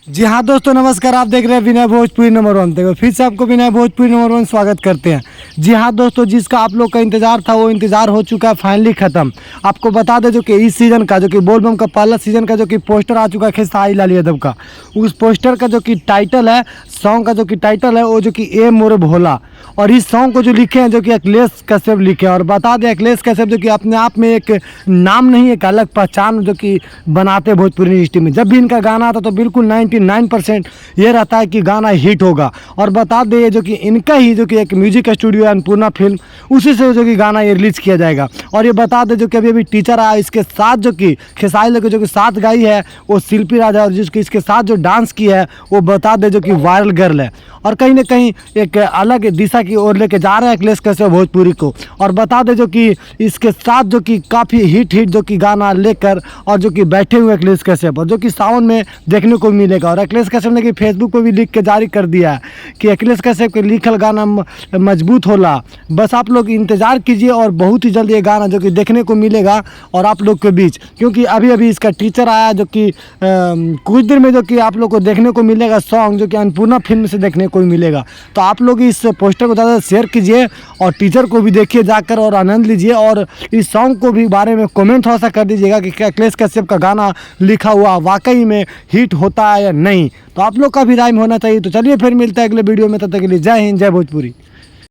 जी हाँ दोस्तों, नमस्कार। आप देख रहे हैं विनय भोजपुरी नंबर 1। देखो फिर से आपको विनय भोजपुरी नंबर 1 स्वागत करते हैं। जी हाँ दोस्तों, जिसका आप लोग का इंतजार था वो इंतजार हो चुका है, फाइनली ख़त्म। आपको बता दें जो कि इस सीज़न का जो कि बोलबम का पहला सीज़न का जो कि पोस्टर आ चुका है खेसारी लाल यादव का, उस पोस्टर का जो कि टाइटल है, सॉन्ग का जो कि टाइटल है वो जो कि ए मोरे भोला। और इस सॉन्ग को जो लिखे हैं जो कि अखिलेश कश्यप लिखे हैं। और बता दें अखिलेश कश्यप जो कि अपने आप में एक नाम नहीं, एक अलग पहचान जो कि बनाते भोजपुरी इंडस्ट्री में। जब भी इनका गाना आता तो बिल्कुल 99% ये रहता है कि गाना हिट होगा। और बता दें ये जो कि इनका ही जो कि एक म्यूजिक स्टूडियो है अन्नपूर्णा फिल्म, उसी से जो कि गाना ये रिलीज़ किया जाएगा। और ये बता दें जो कि अभी टीचर आया, इसके साथ जो कि खेसारी लोग जो कि साथ गाई है वो शिल्पी राजा, और जिसकी इसके साथ जो डांस की है वो बता दें जो कि वायरल गर्ल है। और कहीं ना कहीं एक अलग दिशा की ओर लेके जा रहे हैं अखिलेश कश्यप भोजपुरी को। और बता दें जो कि इसके साथ जो कि काफ़ी हिट जो कि गाना लेकर और जो कि बैठे हुए अखिलेश कश्यप, और जो कि सावन में देखने को मिलेगा। और अखिलेश कश्यप ने कि फेसबुक पर भी लिख के जारी कर दिया है कि अखिलेश कश्यप के लिखल गाना मजबूत होला। बस आप लोग इंतज़ार कीजिए और बहुत ही जल्द ये गाना जो कि देखने को मिलेगा और आप लोग के बीच, क्योंकि अभी अभी इसका टीचर आया जो कि कुछ देर में जो कि आप लोग को देखने को मिलेगा सॉन्ग, जो कि अन्नपूर्णा फिल्म से देखने को मिलेगा। तो आप लोग इस पोस्टर को ज़्यादा शेयर कीजिए और टीचर को भी देखिए जाकर और आनंद लीजिए। और इस सॉन्ग को भी बारे में कमेंट थोड़ा सा कर दीजिएगा कि क्या अखिलेश कश्यप का गाना लिखा हुआ वाकई में हिट होता है या नहीं। तो आप लोग का भी राय होना चाहिए। तो चलिए फिर मिलता है अगले वीडियो में, तब तक के लिए जय हिंद, जय भोजपुरी।